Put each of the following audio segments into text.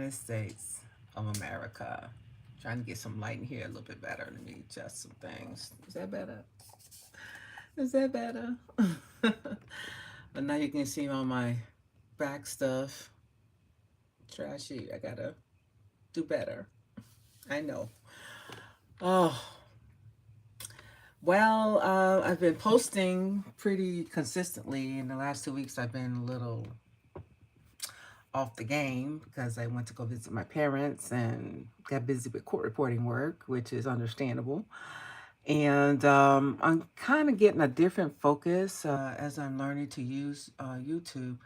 United States of America. Trying to get some light in here a little bit better. Let me adjust some things. Is that better? Is that better? But now you can see all my back stuff. Trashy. I gotta do better. I know. Oh, well, I've been posting pretty consistently. In the last 2 weeks, I've been a little off the game because I went to go visit my parents and got busy with court reporting work, which is understandable. And I'm kind of getting a different focus as I'm learning to use YouTube.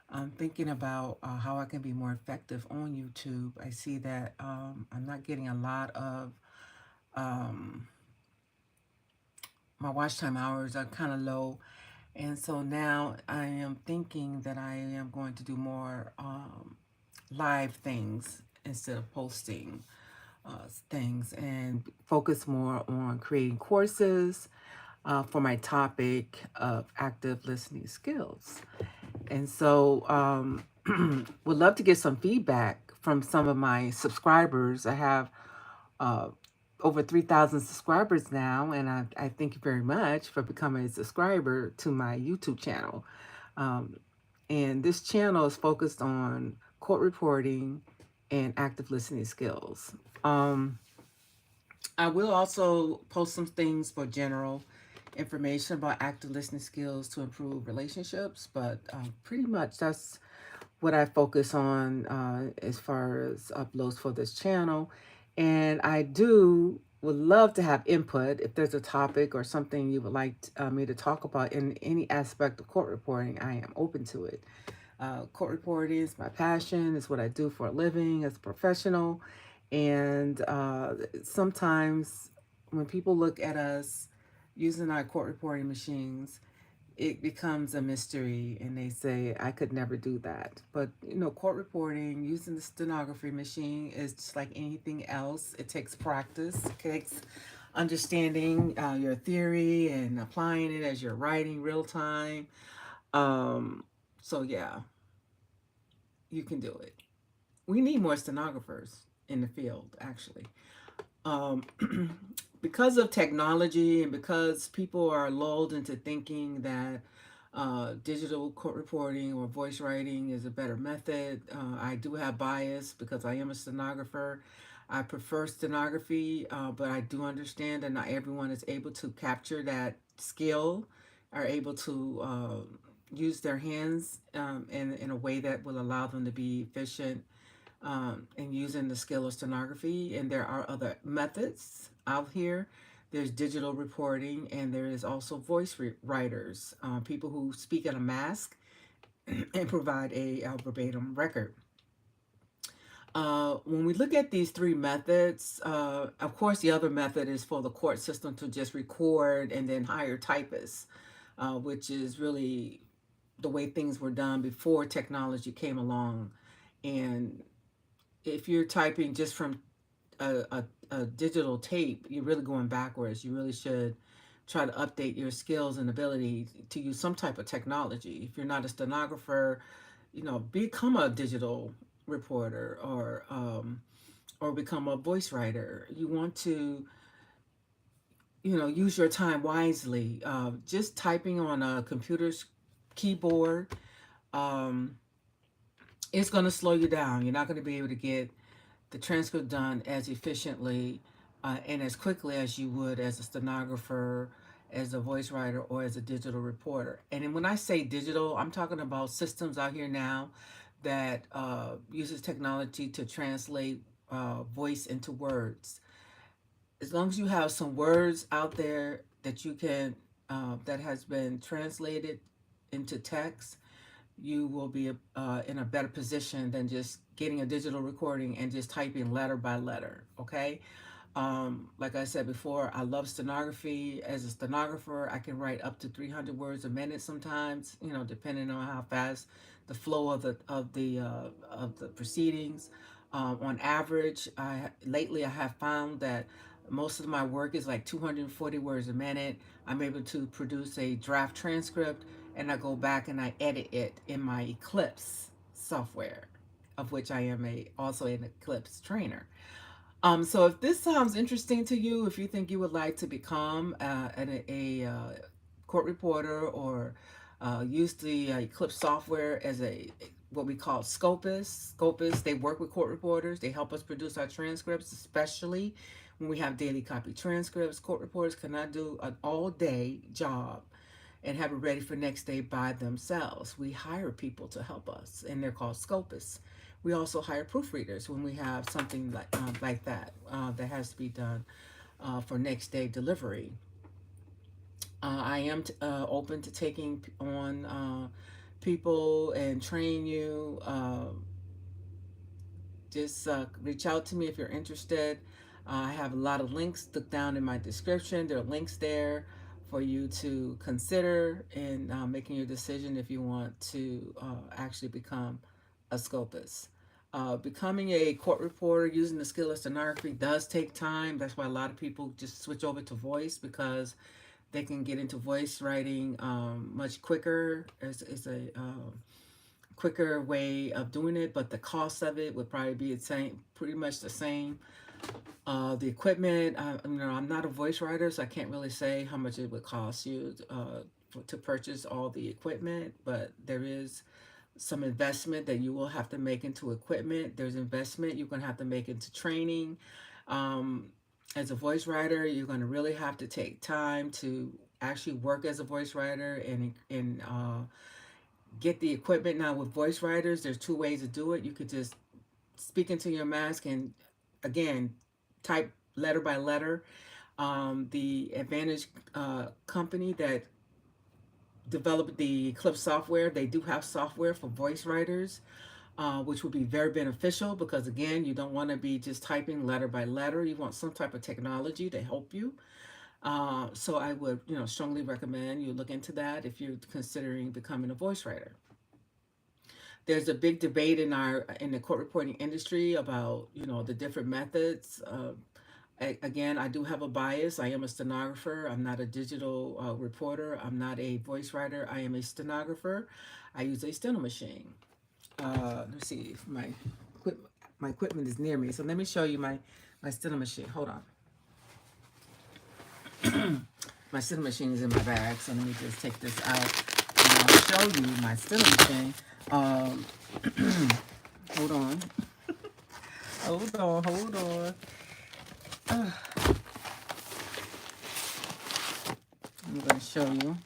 I'm thinking about how I can be more effective on YouTube. I see that I'm not getting a lot of um, my watch time hours are kind of low. And so now I am thinking that I am going to do more live things instead of posting things and focus more on creating courses for my topic of active listening skills. And so would love to get some feedback from some of my subscribers. I have uh, over 3,000 subscribers now, and I thank you very much for becoming a subscriber to my YouTube channel. Um, and this channel is focused on court reporting and active listening skills. I will also post some things for general information about active listening skills to improve relationships, but pretty much that's what I focus on as far as uploads for this channel. And I would love to have input if there's a topic or something you would like me to talk about in any aspect of court reporting. I am open to it. Court reporting is my passion. It's what I do for a living as a professional. And sometimes when people look at us using our court reporting machines, it becomes a mystery and they say, I could never do that. But, court reporting using the stenography machine is just like anything else. It takes practice, it takes understanding your theory and applying it as you're writing real time. So, yeah, you can do it. We need more stenographers in the field, actually. Um, because of technology and because people are lulled into thinking that digital court reporting or voice writing is a better method, I do have bias because I am a stenographer. I prefer stenography, but I do understand that not everyone is able to capture that skill, are able to use their hands in a way that will allow them to be efficient and using the skill of stenography. And there are other methods out here. There's digital reporting, and there is also voice writers, people who speak in a mask and provide a verbatim record. When we look at these three methods, of course, the other method is for the court system to just record and then hire typists, which is really the way things were done before technology came along. And if you're typing just from a digital tape, you're really going backwards. You really should try to update your skills and ability to use some type of technology. If you're not a stenographer, become a digital reporter or become a voice writer. You want to, use your time wisely. Just typing on a computer's keyboard, um, it's going to slow you down. You're not going to be able to get the transcript done as efficiently and as quickly as you would as a stenographer, as a voice writer, or as a digital reporter. And then when I say digital, I'm talking about systems out here now that uses technology to translate voice into words. As long as you have some words out there that you can that has been translated into text, you will be in a better position than just getting a digital recording and just typing letter by letter. Okay. Like I said before, I love stenography. As a stenographer, I can write up to 300 words a minute sometimes, depending on how fast the flow of the proceedings. On average, lately I have found that most of my work is like 240 words a minute. I'm able to produce a draft transcript and I go back and I edit it in my Eclipse software. of which I am also an Eclipse trainer. So if this sounds interesting to you, if you think you would like to become a court reporter or use the Eclipse software as a what we call Scopist. Scopist, they work with court reporters. They help us produce our transcripts, especially when we have daily copy transcripts. Court reporters cannot do an all-day job and have it ready for next day by themselves. We hire people to help us, and they're called scopists. We also hire proofreaders when we have something like that that has to be done for next day delivery. I am open to taking on people and train you. Just reach out to me if you're interested. I have a lot of links down in my description. There are links there for you to consider in making your decision if you want to actually become a scopist. Becoming a court reporter using the skill of stenography does take time. That's why a lot of people just switch over to voice, because they can get into voice writing much quicker. It's a quicker way of doing it, but the cost of it would probably be the same, pretty much the same. The equipment, I'm not a voice writer, so I can't really say how much it would cost you to purchase all the equipment, but there is some investment that you will have to make into equipment. There's investment you're going to have to make into training. Um, as a voice writer, you're going to really have to take time to actually work as a voice writer and get the equipment. Now with voice writers, there's two ways to do it. You could just speak into your mask and again type letter by letter. The Advantage company that developed the Eclipse software, they do have software for voice writers, which would be very beneficial, because again, you don't want to be just typing letter by letter. You want some type of technology to help you. So I would, strongly recommend you look into that if you're considering becoming a voice writer. There's a big debate in the court reporting industry about the different methods. Again, I do have a bias. I am a stenographer. I'm not a digital reporter. I'm not a voice writer. I am a stenographer. I use a steno machine. Let's see if my equipment is near me. So let me show you my steno machine. Hold on. My steno machine is in my bag, so let me just take this out and I'll show you my steno machine. Hold on. Hold on. I'm going to show you.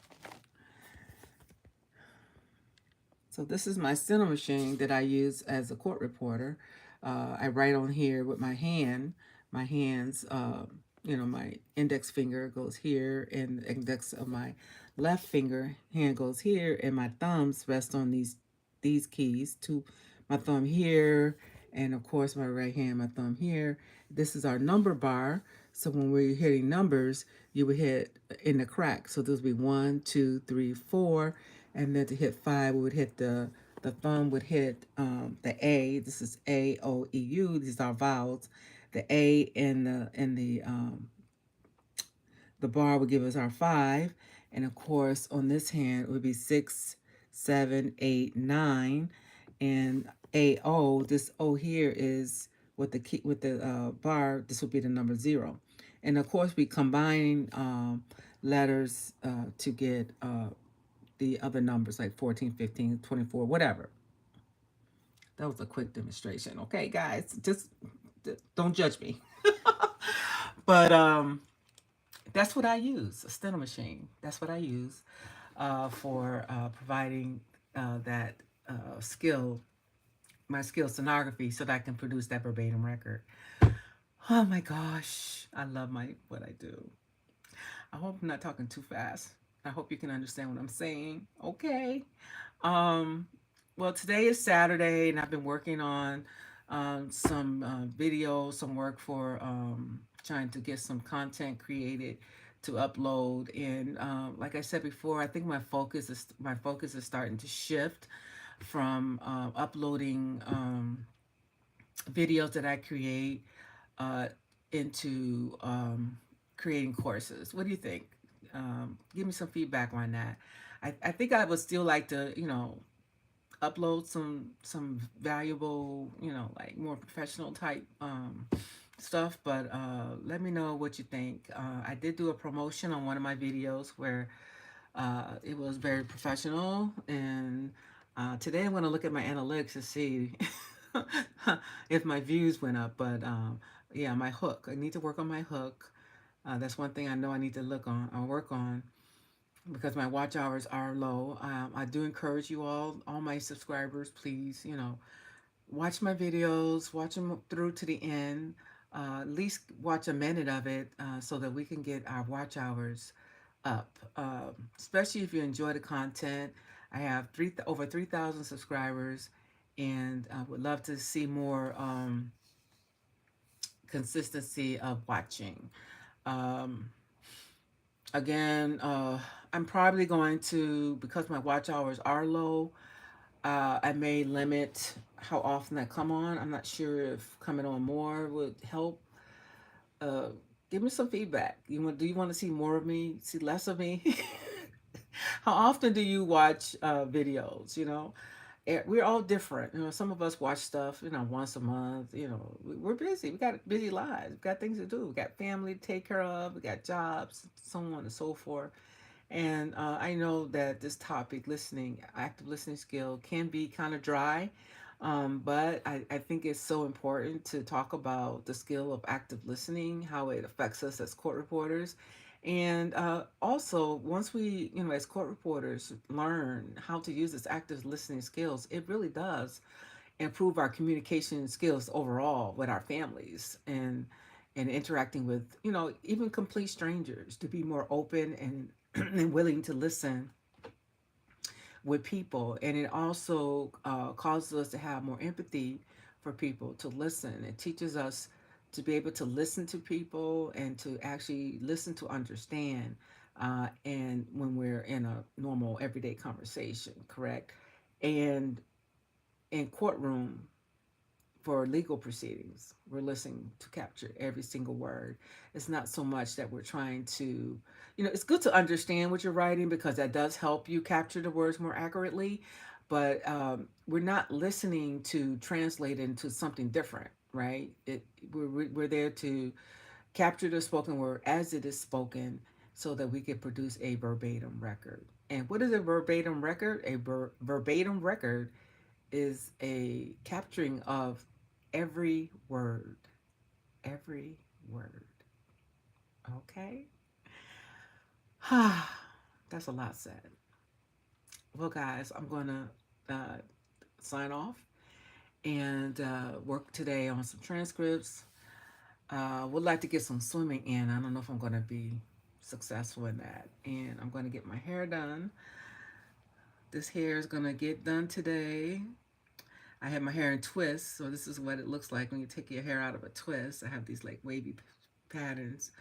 So this is my steno machine that I use as a court reporter. I write on here with my hand. My hands, my index finger goes here, and the index of my left hand goes here, and my thumbs rest on these keys. My thumb here, and of course my right hand, my thumb here. This is our number bar. So when we're hitting numbers, you would hit in the crack. So this would be 1, 2, 3, 4, and then to hit 5, we would hit the thumb would hit the A. This is A, O, E, U. These are vowels. The A and the bar would give us our 5, and of course on this hand it would be 6, 7, 8, 9, and AO. This O here is with the bar. This would be the number 0, and of course we combine letters to get the other numbers like 14, 15, 24, whatever. That was a quick demonstration. Okay, guys, just don't judge me. But that's what I use, a steno machine. That's what I use for providing that skill, my skill stenography, so that I can produce that verbatim record. Oh my gosh, I love what I do. I hope I'm not talking too fast. I hope you can understand what I'm saying. Okay. Well, today is Saturday, and I've been working on some videos, some work for trying to get some content created to upload. And like I said before, I think my focus is starting to shift from uploading videos that I create into creating courses. What do you think? Give me some feedback on that. I think I would still like to, upload some valuable, you know, like more professional type stuff. But let me know what you think. I did do a promotion on one of my videos where it was very professional, and today I'm going to look at my analytics to see if my views went up. But yeah, my hook. I need to work on my hook. That's one thing I know I need to look on or work on because my watch hours are low. I do encourage you all my subscribers, please, you know, watch my videos, watch them through to the end. At least watch a minute of it so that we can get our watch hours up. Especially if you enjoy the content. I have over 3,000 subscribers, and I would love to see more consistency of watching. Um, Again, I'm probably going to, because my watch hours are low, I may limit how often I come on. I'm not sure if coming on more would help. Uh, Give me some feedback. Do you want to see more of me? See less of me? How often do you watch videos? You know, we're all different. You know, some of us watch stuff, you know, once a month. You know, we're busy. We got busy lives. We got things to do. We got family to take care of. We got jobs, so on and so forth. And I know that this topic, active listening skill, can be kind of dry, but I think it's so important to talk about the skill of active listening, how it affects us as court reporters. And also, once we, you know, as court reporters, learn how to use this active listening skills, it really does improve our communication skills overall with our families and interacting with, you know, even complete strangers, to be more open and and willing to listen with people. And it also causes us to have more empathy for people, to listen. It teaches us to be able to listen to people and to actually listen to understand. And when we're in a normal everyday conversation, correct? And in courtroom, for legal proceedings, we're listening to capture every single word. It's not so much that we're trying to, you know, it's good to understand what you're writing because that does help you capture the words more accurately. But we're not listening to translate into something different, right? We're there to capture the spoken word as it is spoken so that we can produce a verbatim record. And what is a verbatim record? Verbatim record is a capturing of every word. Every word. Okay? That's a lot said. Well, guys, I'm going to sign off and work today on some transcripts. Would like to get some swimming in. I don't know if I'm going to be successful in that. And I'm going to get my hair done. This hair is going to get done today. I have my hair in twists, so this is what it looks like when you take your hair out of a twist. I have these like wavy patterns.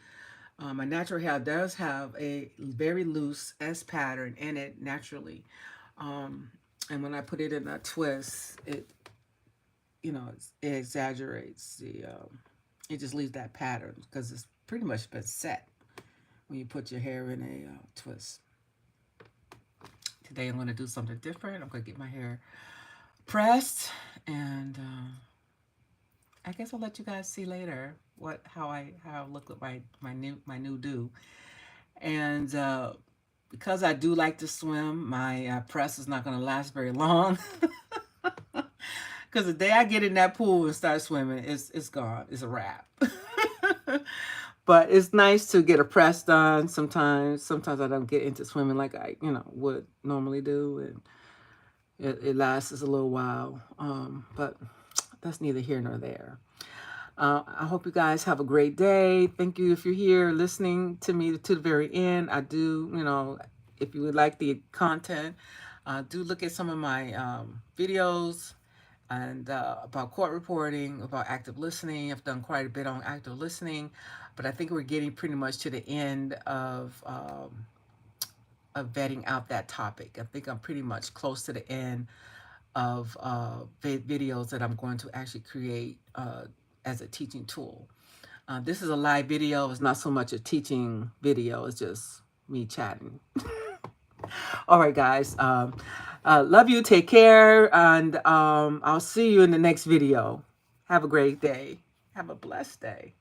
My natural hair does have a very loose S pattern in it naturally. And when I put it in a twist, it, you know, it exaggerates it just leaves that pattern because it's pretty much been set when you put your hair in a twist. Today I'm going to do something different. I'm going to get my hair pressed, and I guess I'll let you guys see later how I look with my new do. And because I do like to swim, my press is not going to last very long. Because the day I get in that pool and start swimming, it's gone. It's a wrap. But it's nice to get a press done sometimes. Sometimes I don't get into swimming like I, you know, would normally do, and it lasts a little while. But that's neither here nor there. I hope you guys have a great day. Thank you if you're here listening to me to the very end. I do, you know, if you would like the content, do look at some of my videos and about court reporting, about active listening. I've done quite a bit on active listening, but I think we're getting pretty much to the end of vetting out that topic. I think I'm pretty much close to the end of videos that I'm going to actually create as a teaching tool. This is a live video. It's not so much a teaching video. It's just me chatting. All right, guys. Love you. Take care. And I'll see you in the next video. Have a great day. Have a blessed day.